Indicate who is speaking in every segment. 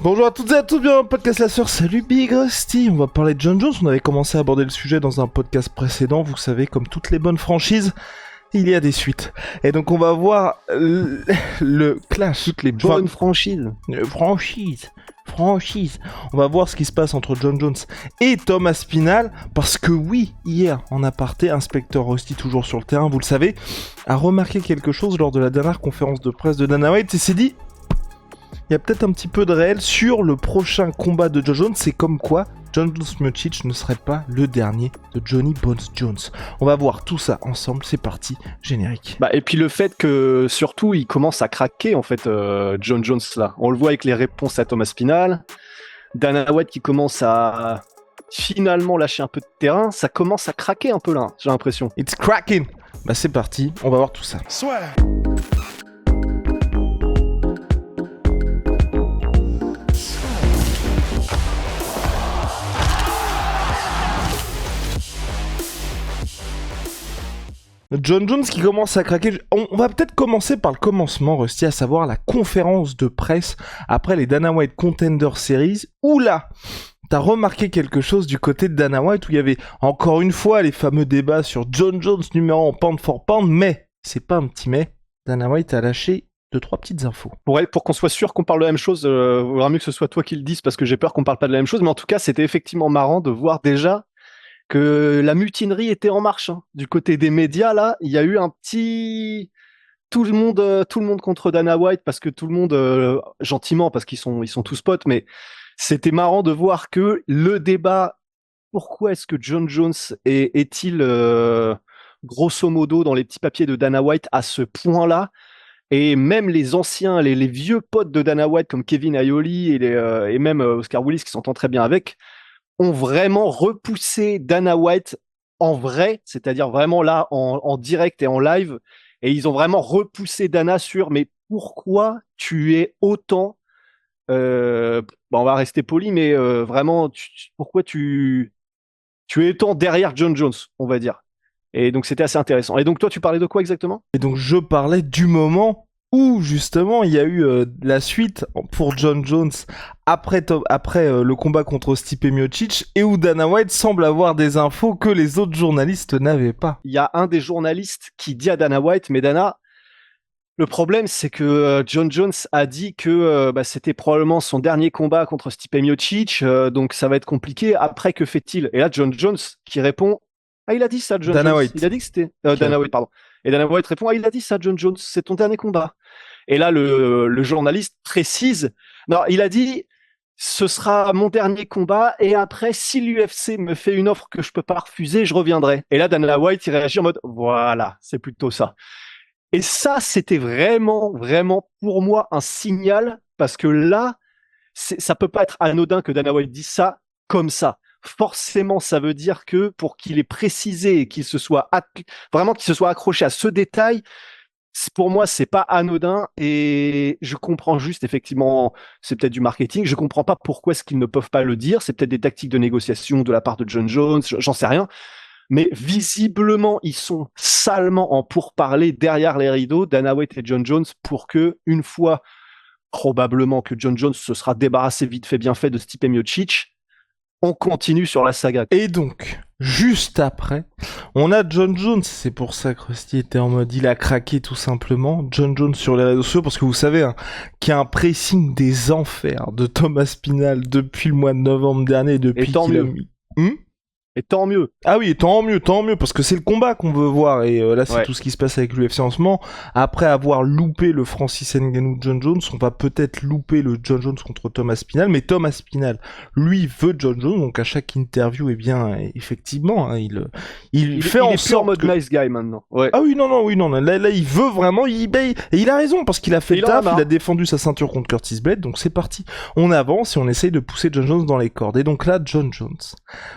Speaker 1: Bonjour à toutes et à tous, bienvenue dans le podcast La Sœur, salut Big Rusty. On va parler de Jon Jones, on avait commencé à aborder le sujet dans un podcast précédent, vous savez, comme toutes les bonnes franchises, il y a des suites. Et donc on va voir le clash.
Speaker 2: Toutes les bonnes franchises.
Speaker 1: Franchise. On va voir ce qui se passe entre Jon Jones et Thomas Spinal, parce que oui, hier, en aparté, Inspecteur Rusty, toujours sur le terrain, vous le savez, a remarqué quelque chose lors de la dernière conférence de presse de Dana White et s'est dit... Il y a peut-être un petit peu de réel sur le prochain combat de Jon Jones, c'est comme quoi Jon Jones Miocic ne serait pas le dernier de Johnny Bones Jones. On va voir tout ça ensemble, c'est parti, générique.
Speaker 2: Et puis le fait que surtout il commence à craquer en fait, Jon Jones là. On le voit avec les réponses à Thomas Spinal, Dana White qui commence à finalement lâcher un peu de terrain, ça commence à craquer un peu là, j'ai l'impression.
Speaker 1: It's cracking. C'est parti, on va voir tout ça.
Speaker 3: Soit.
Speaker 1: Jon Jones qui commence à craquer. On va peut-être commencer par le commencement, Rusty, à savoir la conférence de presse après les Dana White Contender Series, où là, t'as remarqué quelque chose du côté de Dana White, où il y avait encore une fois les fameux débats sur Jon Jones numéro 1 pound for pound, mais, c'est pas un petit mais, Dana White a lâché 2-3 petites infos.
Speaker 2: Pour qu'on soit sûr qu'on parle de la même chose, il vaudra mieux que ce soit toi qui le dises, parce que j'ai peur qu'on parle pas de la même chose, mais en tout cas, c'était effectivement marrant de voir déjà que la mutinerie était en marche. Du côté des médias, là, il y a eu un petit... Tout le monde contre Dana White, parce que tout le monde, gentiment, parce qu'ils sont tous potes, mais c'était marrant de voir que le débat, pourquoi est-ce que Jon Jones est-il, grosso modo, dans les petits papiers de Dana White à ce point-là, et même les anciens, les vieux potes de Dana White, comme Kevin Aioli et même Oscar Willis, qui s'entend très bien avec, ont vraiment repoussé Dana White en vrai, c'est-à-dire vraiment là en direct et en live, et ils ont vraiment repoussé Dana sur mais pourquoi tu es autant, on va rester poli, mais vraiment pourquoi tu es autant derrière Jon Jones, on va dire. Et donc c'était assez intéressant. Et donc toi tu parlais de quoi exactement ?
Speaker 1: Et donc je parlais du moment où justement il y a eu la suite pour Jon Jones après le combat contre Stipe Miocic, et où Dana White semble avoir des infos que les autres journalistes n'avaient pas.
Speaker 2: Il y a un des journalistes qui dit à Dana White, mais Dana, le problème c'est que Jon Jones a dit que c'était probablement son dernier combat contre Stipe Miocic, donc ça va être compliqué. Après, que fait-il ? Et là Jon Jones qui répond, il a dit ça, Jon
Speaker 1: Dana
Speaker 2: Jones.
Speaker 1: White.
Speaker 2: Il a dit que c'était Dana White, pardon. Et Dana White répond, il a dit ça, Jon Jones, c'est ton dernier combat. Et là, le journaliste précise, non, il a dit, ce sera mon dernier combat, et après, si l'UFC me fait une offre que je peux pas refuser, je reviendrai. Et là, Dana White, il réagit en mode, voilà, c'est plutôt ça. Et ça, c'était vraiment, vraiment, pour moi, un signal, parce que là, ça peut pas être anodin que Dana White dise ça comme ça. Forcément, ça veut dire que pour qu'il ait précisé et qu'il se soit vraiment qu'il se soit accroché à ce détail, pour moi, c'est pas anodin, et je comprends juste, effectivement, c'est peut-être du marketing. Je comprends pas pourquoi est-ce qu'ils ne peuvent pas le dire. C'est peut-être des tactiques de négociation de la part de Jon Jones, j'en sais rien. Mais visiblement, ils sont salement en pourparlers derrière les rideaux, Dana White et Jon Jones, pour que, une fois, probablement que Jon Jones se sera débarrassé vite fait, bien fait de Stipe Miocic, on continue sur la saga.
Speaker 1: Et donc, juste après, on a Jon Jones, c'est pour ça que Rusty était en mode, il a craqué tout simplement, Jon Jones sur les réseaux sociaux, parce que vous savez, qu'il y a un pressing des enfers de Thomas Spinal depuis le mois de novembre dernier, depuis
Speaker 2: qu'il a mis... Et tant mieux.
Speaker 1: Ah oui, tant mieux, parce que c'est le combat qu'on veut voir, et là c'est tout ce qui se passe avec l'UFC en ce moment. Après avoir loupé le Francis Ngannou Jon Jones, on va peut-être louper le Jon Jones contre Thomas Spinal, mais Thomas Spinal, lui, veut Jon Jones, donc à chaque interview, effectivement, il fait en sorte...
Speaker 2: Il est plus en mode nice guy maintenant. Ouais.
Speaker 1: Ah oui, non, là il veut vraiment, et il a raison, parce qu'il a fait le taf, il a défendu sa ceinture contre Curtis Blade, donc c'est parti. On avance et on essaye de pousser Jon Jones dans les cordes. Et donc là, Jon Jones,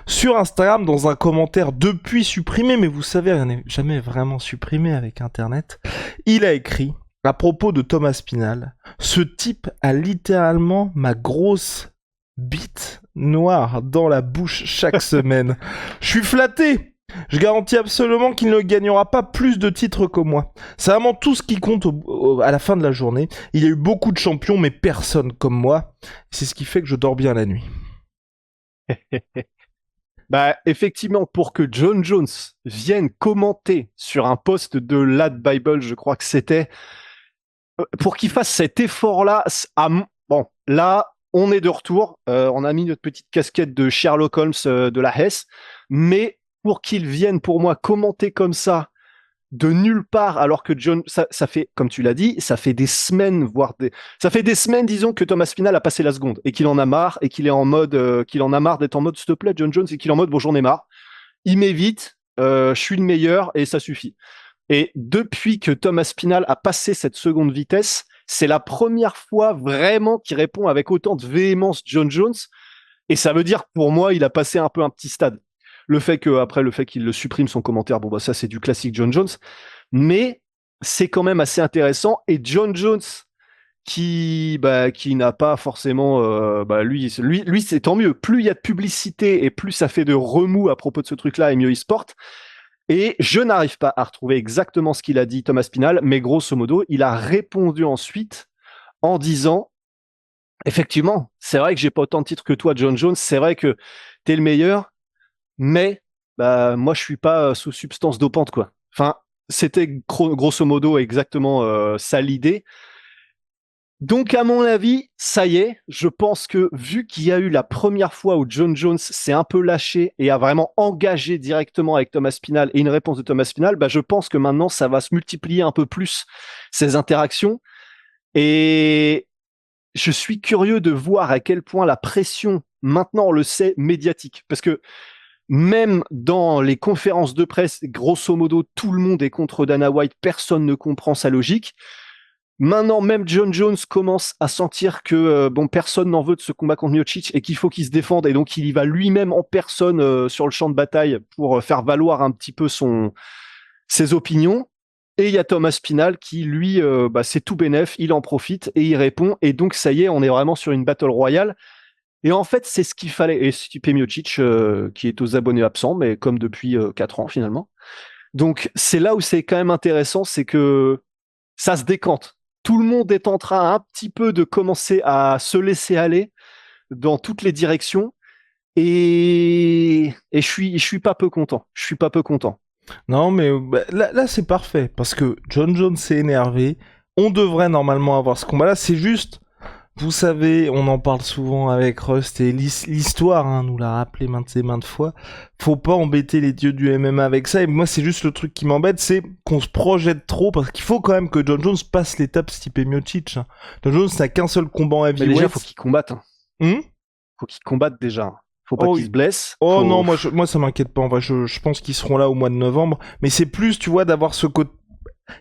Speaker 1: sur Instagram, dans un commentaire depuis supprimé, mais vous savez, rien n'est jamais vraiment supprimé avec Internet, il a écrit, à propos de Thomas Spinal, ce type a littéralement ma grosse bite noire dans la bouche chaque semaine. Je suis flatté, Je garantis absolument qu'il ne gagnera pas plus de titres que moi. C'est vraiment tout ce qui compte à la fin de la journée. Il y a eu beaucoup de champions, mais personne comme moi. C'est ce qui fait que je dors bien la nuit.
Speaker 2: Bah, effectivement, pour que John Jones vienne commenter sur un post de Lad Bible, je crois que c'était, pour qu'il fasse cet effort-là, bon, là, on est de retour. On a mis notre petite casquette de Sherlock Holmes de la Hesse, mais pour qu'il vienne, pour moi, commenter comme ça, de nulle part, alors que ça fait, comme tu l'as dit, ça fait des semaines, ça fait des semaines, disons, que Thomas Spinal a passé la seconde et qu'il en a marre et qu'il est en mode, qu'il en a marre d'être en mode, s'il te plaît, John Jones, et qu'il est en mode, bon, j'en ai marre. Il m'évite, je suis le meilleur et ça suffit. Et depuis que Thomas Spinal a passé cette seconde vitesse, c'est la première fois vraiment qu'il répond avec autant de véhémence John Jones. Et ça veut dire, pour moi, il a passé un peu un petit stade. Le fait qu'il le supprime son commentaire, bon, bah, ça, c'est du classique John Jones. Mais c'est quand même assez intéressant. Et John Jones, qui n'a pas forcément, lui, c'est tant mieux. Plus il y a de publicité et plus ça fait de remous à propos de ce truc-là, et mieux il se porte. Et je n'arrive pas à retrouver exactement ce qu'il a dit Thomas Spinal, mais grosso modo, il a répondu ensuite en disant, effectivement, c'est vrai que j'ai pas autant de titres que toi, John Jones, c'est vrai que t'es le meilleur, mais bah, moi je suis pas sous substance dopante, quoi. Enfin, c'était grosso modo exactement ça l'idée. Donc, à mon avis, ça y est, je pense que vu qu'il y a eu la première fois où John Jones s'est un peu lâché et a vraiment engagé directement avec Thomas Spinal et une réponse de Thomas Spinal, bah, je pense que maintenant, ça va se multiplier un peu plus, ces interactions. Et je suis curieux de voir à quel point la pression, maintenant on le sait, médiatique. Parce que même dans les conférences de presse, grosso modo, tout le monde est contre Dana White, personne ne comprend sa logique. Maintenant, même John Jones commence à sentir que personne n'en veut de ce combat contre Miocic et qu'il faut qu'il se défende. Et donc, il y va lui-même en personne sur le champ de bataille pour faire valoir un petit peu ses opinions. Et il y a Thomas Spinal qui, lui, c'est tout bénef, il en profite et il répond. Et donc, ça y est, on est vraiment sur une battle royale. Et en fait, c'est ce qu'il fallait. Et Stipe Miocic, qui est aux abonnés absents, mais comme depuis 4 ans finalement. Donc, c'est là où c'est quand même intéressant, c'est que ça se décante. Tout le monde est en train un petit peu de commencer à se laisser aller dans toutes les directions. Et je suis pas peu content. Je suis pas peu content.
Speaker 1: Non, mais là c'est parfait, parce que John Jones s'est énervé. On devrait normalement avoir ce combat-là. C'est juste, vous savez, on en parle souvent avec Rust et l'histoire nous l'a rappelé maintes et maintes fois. Faut pas embêter les dieux du MMA avec ça. Et moi, c'est juste le truc qui m'embête, c'est qu'on se projette trop, parce qu'il faut quand même que John Jones passe l'étape Stipe Miocic. John Jones n'a qu'un seul combat en
Speaker 2: Mais
Speaker 1: heavyweight.
Speaker 2: déjà, faut qu'il combatte. Faut qu'il combatte déjà. Faut pas qu'il se blesse.
Speaker 1: Oh non, moi ça m'inquiète pas. En vrai, je pense qu'ils seront là au mois de novembre. Mais c'est plus, tu vois, d'avoir ce côté.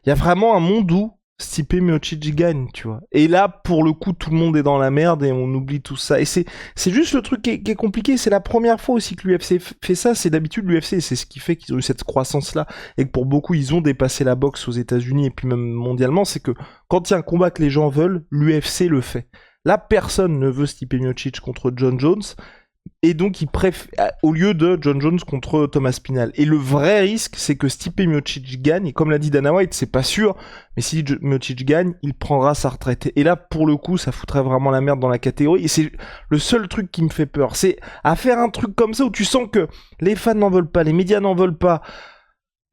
Speaker 1: Il y a vraiment un monde où Stipe Miocic gagne, tu vois. Et là, pour le coup, tout le monde est dans la merde et on oublie tout ça. Et c'est juste le truc qui est compliqué. C'est la première fois aussi que l'UFC fait ça. C'est d'habitude l'UFC, c'est ce qui fait qu'ils ont eu cette croissance-là et que pour beaucoup, ils ont dépassé la boxe aux États-Unis et puis même mondialement. C'est que quand il y a un combat que les gens veulent, l'UFC le fait. Là, personne ne veut Stipe Miocic contre John Jones. Et donc, il préfère, au lieu de John Jones contre Thomas Spinal. Et le vrai risque, c'est que Stipe Miocic gagne. Et comme l'a dit Dana White, c'est pas sûr. Mais si Miocic gagne, il prendra sa retraite. Et là, pour le coup, ça foutrait vraiment la merde dans la catégorie. Et c'est le seul truc qui me fait peur. C'est à faire un truc comme ça où tu sens que les fans n'en veulent pas, les médias n'en veulent pas.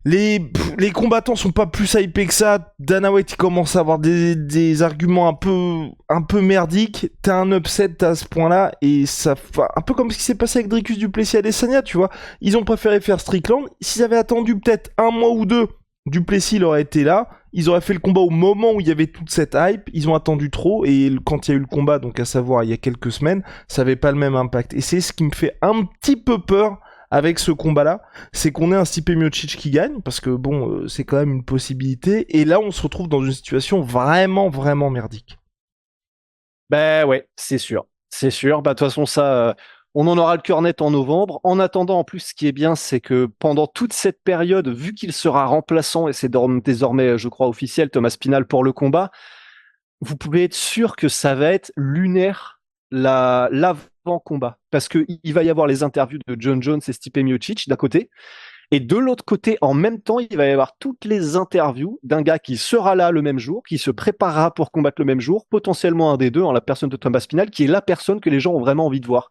Speaker 1: Les combattants sont pas plus hypés que ça. Dana White il commence à avoir des arguments un peu merdiques. T'as un upset à ce point-là et ça, un peu comme ce qui s'est passé avec Dricus du Plessis Adesanya, tu vois. Ils ont préféré faire Strickland. S'ils avaient attendu peut-être un mois ou deux, du Plessis il aurait été là. Ils auraient fait le combat au moment où il y avait toute cette hype. Ils ont attendu trop et quand il y a eu le combat, donc à savoir il y a quelques semaines, ça avait pas le même impact. Et c'est ce qui me fait un petit peu peur avec ce combat-là, c'est qu'on ait un Stipe Miocic qui gagne, parce que bon, c'est quand même une possibilité, et là on se retrouve dans une situation vraiment, vraiment merdique.
Speaker 2: Ben ouais, c'est sûr. C'est sûr. Bah, de toute façon, ça, on en aura le cœur net en novembre. En attendant, en plus, ce qui est bien, c'est que pendant toute cette période, vu qu'il sera remplaçant, et c'est désormais, je crois, officiel, Thomas Spinal pour le combat, vous pouvez être sûr que ça va être lunaire l'avant-combat. Parce qu'il va y avoir les interviews de John Jones et Stipe Miocic d'un côté, Et de l'autre côté, en même temps, il va y avoir toutes les interviews d'un gars qui sera là le même jour, qui se préparera pour combattre le même jour, potentiellement un des deux, en la personne de Thomas Spinal, qui est la personne que les gens ont vraiment envie de voir.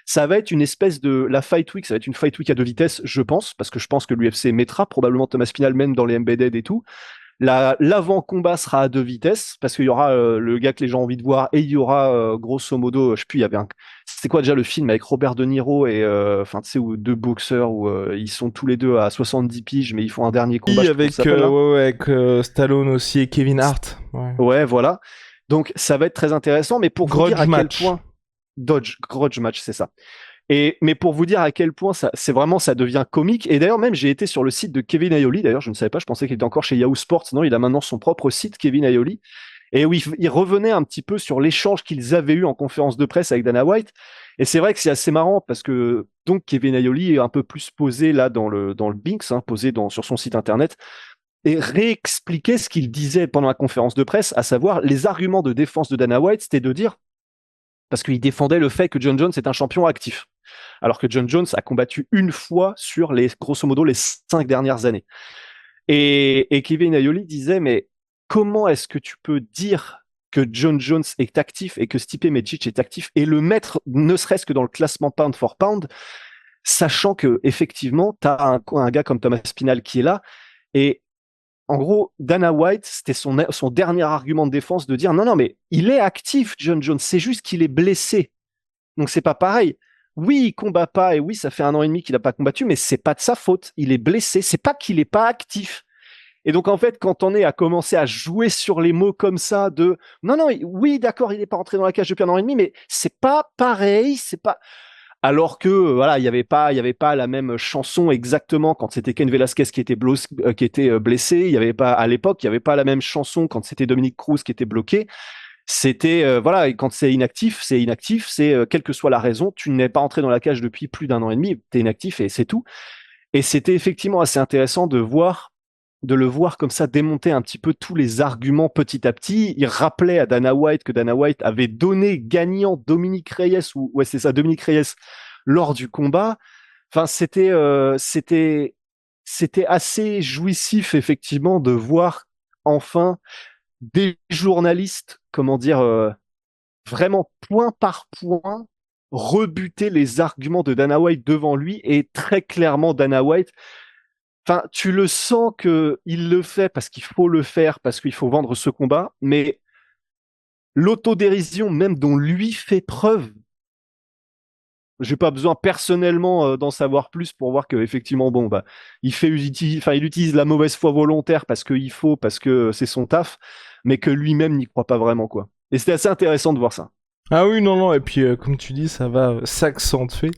Speaker 2: Ça va être une espèce de la Fight Week, ça va être une Fight Week à 2 vitesses, je pense, parce que je pense que l'UFC mettra probablement Thomas Spinal même dans les embedded et tout. L'avant-combat sera à 2 vitesses, parce qu'il y aura le gars que les gens ont envie de voir, et il y aura grosso modo, je sais plus, il y avait c'était quoi déjà le film avec Robert De Niro et enfin tu sais, où deux boxeurs où ils sont tous les deux à 70 piges, mais ils font un dernier combat.
Speaker 1: Oui,
Speaker 2: Je sais plus comment ça s'appelle, là.
Speaker 1: avec Stallone aussi et Kevin Hart. Ouais.
Speaker 2: Ouais, voilà. Donc ça va être très intéressant, mais pour vous dire
Speaker 1: Grudge
Speaker 2: à quel
Speaker 1: match.
Speaker 2: point Grudge match, c'est ça. Mais pour vous dire à quel point c'est vraiment, ça devient comique. Et d'ailleurs, même, j'ai été sur le site de Kevin Aioli. D'ailleurs, je ne savais pas, je pensais qu'il était encore chez Yahoo Sports. Non, il a maintenant son propre site, Kevin Aioli. Et où il revenait un petit peu sur l'échange qu'ils avaient eu en conférence de presse avec Dana White. Et c'est vrai que c'est assez marrant parce que, donc, Kevin Aioli est un peu plus posé là dans le Binks, hein, posé sur son site internet et réexpliquer ce qu'il disait pendant la conférence de presse, à savoir les arguments de défense de Dana White, c'était de dire, parce qu'il défendait le fait que John Jones est un champion actif, alors que John Jones a combattu une fois sur grosso modo les 5 dernières années. Et Kevin Aioli disait, mais comment est-ce que tu peux dire que John Jones est actif et que Stipe Miocic est actif et le mettre ne serait-ce que dans le classement pound for pound, sachant que effectivement tu as un gars comme Thomas Spinal qui est là. Et en gros, Dana White, c'était son dernier argument de défense de dire non, mais il est actif, John Jones, c'est juste qu'il est blessé. Donc c'est pas pareil. Oui, il combat pas, et oui, ça fait 1 an et demi qu'il n'a pas combattu, mais c'est pas de sa faute. Il est blessé, c'est pas qu'il est pas actif. Et donc en fait, quand on est à commencer à jouer sur les mots comme ça de non, oui, d'accord, il n'est pas rentré dans la cage depuis 1 an et demi, mais c'est pas pareil, c'est pas. Alors que voilà, il y avait pas la même chanson exactement quand c'était Ken Velasquez qui était blessé. Il y avait pas à l'époque, il y avait pas la même chanson quand c'était Dominique Cruz qui était bloqué. C'était voilà, et quand c'est inactif, c'est quelle que soit la raison, tu n'es pas entré dans la cage depuis plus d'1 an et demi, t'es inactif et c'est tout. Et c'était effectivement assez intéressant de le voir comme ça démonter un petit peu tous les arguments petit à petit. Il rappelait à Dana White que Dana White avait donné gagnant Dominique Reyes, ou ouais, c'est ça, Dominique Reyes, lors du combat. Enfin, c'était assez jouissif, effectivement, de voir enfin des journalistes, comment dire, vraiment point par point, rebuter les arguments de Dana White devant lui. Et très clairement, Dana White, enfin, tu le sens que il le fait parce qu'il faut le faire, parce qu'il faut vendre ce combat, mais l'autodérision même dont lui fait preuve, j'ai pas besoin personnellement d'en savoir plus pour voir que effectivement, bon, bah, il utilise la mauvaise foi volontaire parce que c'est son taf, mais que lui-même n'y croit pas vraiment, quoi. Et c'était assez intéressant de voir ça.
Speaker 1: Ah oui, non, non, et puis comme tu dis, ça va s'accentuer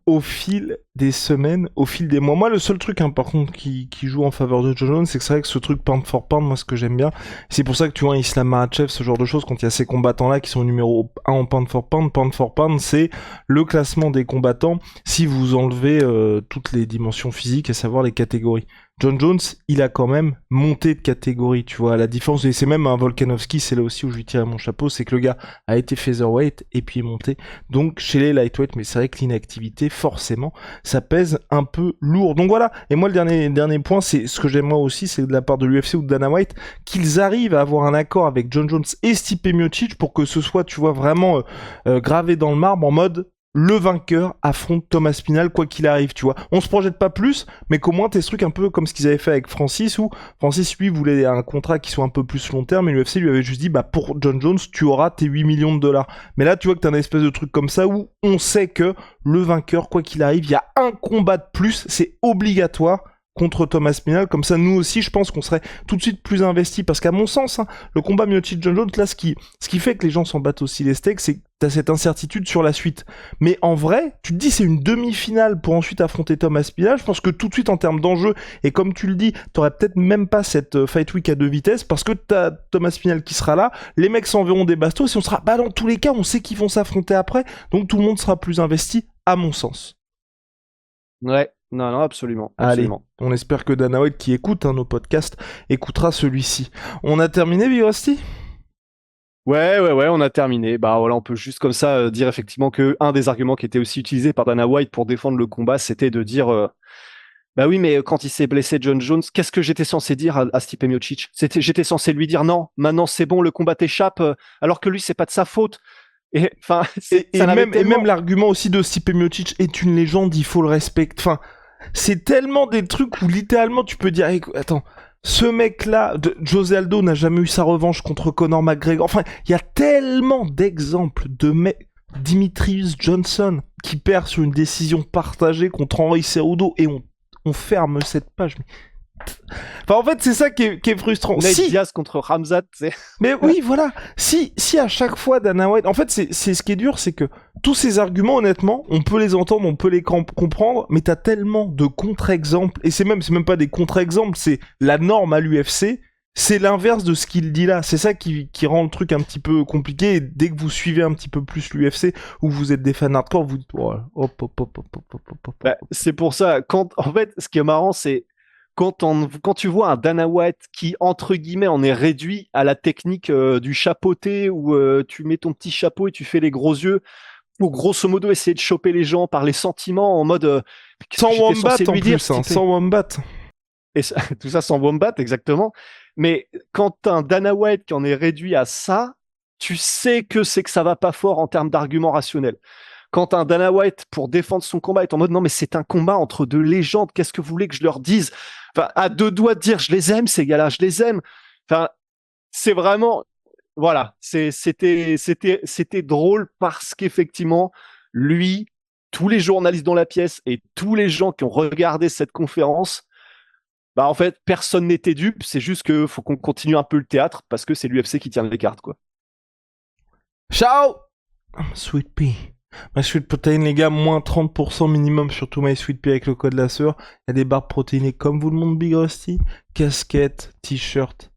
Speaker 1: au fil des semaines, au fil des mois. Moi, le seul truc, hein, par contre, qui joue en faveur de John Jones, c'est que c'est vrai que ce truc pound for pound, moi, ce que j'aime bien, c'est pour ça que tu vois, Islam Makhachev, ce genre de choses, quand il y a ces combattants-là qui sont numéro 1 en pound for pound, c'est le classement des combattants si vous enlevez toutes les dimensions physiques, à savoir les catégories. John Jones, il a quand même monté de catégorie, tu vois, la différence, et c'est même un Volkanovski, c'est là aussi où je lui tire mon chapeau, c'est que le gars a été featherweight et puis est monté, donc chez les lightweight, mais c'est vrai que l'inactivité, forcément, ça pèse un peu lourd. Donc voilà, et moi le dernier point, c'est ce que j'aime moi aussi, c'est de la part de l'UFC ou de Dana White, qu'ils arrivent à avoir un accord avec John Jones et Stipe Miocic pour que ce soit, tu vois, vraiment gravé dans le marbre en mode le vainqueur affronte Thomas Spinal quoi qu'il arrive, tu vois. On se projette pas plus, mais qu'au moins t'es ce truc un peu comme ce qu'ils avaient fait avec Francis, où Francis lui voulait un contrat qui soit un peu plus long terme, et l'UFC lui avait juste dit bah pour John Jones tu auras tes 8 millions de dollars. Mais là tu vois que t'as un espèce de truc comme ça où on sait que le vainqueur quoi qu'il arrive, il y a un combat de plus, c'est obligatoire contre Thomas Spinal, comme ça nous aussi je pense qu'on serait tout de suite plus investis, parce qu'à mon sens, hein, le combat Miocic-John Jones, là ce qui fait que les gens s'en battent aussi les steaks, c'est que t'as cette incertitude sur la suite. Mais en vrai, tu te dis c'est une demi-finale pour ensuite affronter Thomas Spinal, je pense que tout de suite en termes d'enjeu, et comme tu le dis, t'aurais peut-être même pas cette fight week à 2 vitesses, parce que t'as Thomas Spinal qui sera là, les mecs s'enverront des bastos, et on sera, bah dans tous les cas, on sait qu'ils vont s'affronter après, donc tout le monde sera plus investi, à mon sens.
Speaker 2: Ouais, non, absolument.
Speaker 1: Allez, on espère que Dana White, qui écoute nos podcasts, écoutera celui-ci. On a terminé, Big Rusty ?
Speaker 2: Ouais, on a terminé. Bah voilà, on peut juste comme ça dire effectivement que un des arguments qui était aussi utilisé par Dana White pour défendre le combat, c'était de dire Bah oui, mais quand il s'est blessé, John Jones, qu'est-ce que j'étais censé dire à Stipe Miocic? J'étais censé lui dire non, maintenant c'est bon, le combat t'échappe, alors que lui, c'est pas de sa faute. Et enfin,
Speaker 1: Et même l'argument aussi de Stipe Miocic est une légende, il faut le respecter. Enfin, c'est tellement des trucs où littéralement tu peux dire, attends, ce mec-là, José Aldo n'a jamais eu sa revanche contre Conor McGregor. Enfin, il y a tellement d'exemples de mecs. Dimitrius Johnson qui perd sur une décision partagée contre Henry Cejudo et on ferme cette page. Enfin, en fait, c'est ça qui est frustrant.
Speaker 2: Nate Diaz contre Khamzat, c'est...
Speaker 1: Mais oui, voilà. Si à chaque fois Dana White... En fait, c'est ce qui est dur, c'est que tous ces arguments, honnêtement, on peut les entendre, on peut les comprendre, mais t'as tellement de contre-exemples, et c'est même pas des contre-exemples, c'est la norme à l'UFC, c'est l'inverse de ce qu'il dit là. C'est ça qui rend le truc un petit peu compliqué, et dès que vous suivez un petit peu plus l'UFC, ou vous êtes des fans hardcore, vous dites, oh, hop.
Speaker 2: Bah, c'est pour ça, en fait, ce qui est marrant, c'est quand tu vois un Dana White qui, entre guillemets, en est réduit à la technique du chapeauté où tu mets ton petit chapeau et tu fais les gros yeux pour grosso modo essayer de choper les gens par les sentiments en mode...
Speaker 1: sans wombat en plus, sans wombat.
Speaker 2: Et tout ça sans wombat, exactement. Mais quand t'as un Dana White qui en est réduit à ça, tu sais que c'est que ça va pas fort en termes d'arguments rationnels. Quand un Dana White, pour défendre son combat, est en mode non, mais c'est un combat entre deux légendes, qu'est-ce que vous voulez que je leur dise? Enfin, à deux doigts de dire je les aime, ces gars-là, je les aime. Enfin, c'est vraiment, voilà, c'était drôle parce qu'effectivement, lui, tous les journalistes dans la pièce et tous les gens qui ont regardé cette conférence, bah en fait, personne n'était dupe, c'est juste que faut qu'on continue un peu le théâtre parce que c'est l'UFC qui tient les cartes, quoi.
Speaker 1: Ciao! Sweet Pea. My Sweet Protein, les gars, moins 30% minimum sur tout My Sweet Pea avec le code la sœur. Il y a des barres protéinées comme vous le montre Big Rusty, casquettes, t-shirts,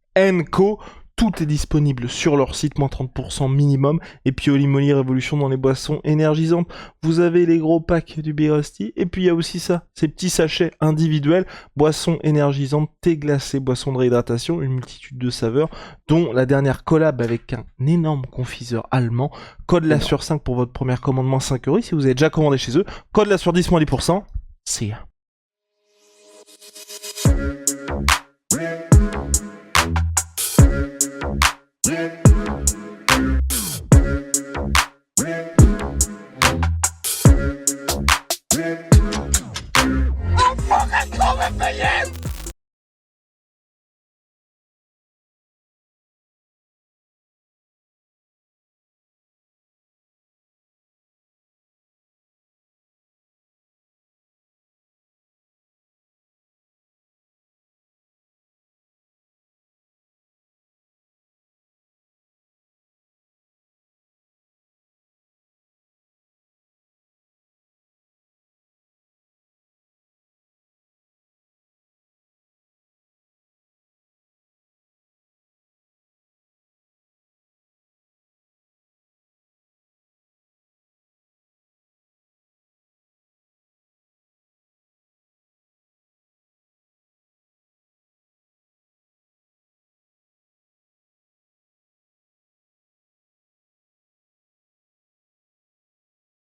Speaker 1: Co. Tout est disponible sur leur site, moins 30% minimum. Et puis Holy Moly Révolution dans les boissons énergisantes. Vous avez les gros packs du Big Rusty. Et puis il y a aussi ça, ces petits sachets individuels. Boissons énergisantes, thé glacé, boissons de réhydratation, une multitude de saveurs, dont la dernière collab avec un énorme confiseur allemand. Code la sur 5 pour votre première commande, moins 5 € si vous avez déjà commandé chez eux. Code la sur 10, moins 10%. See ya.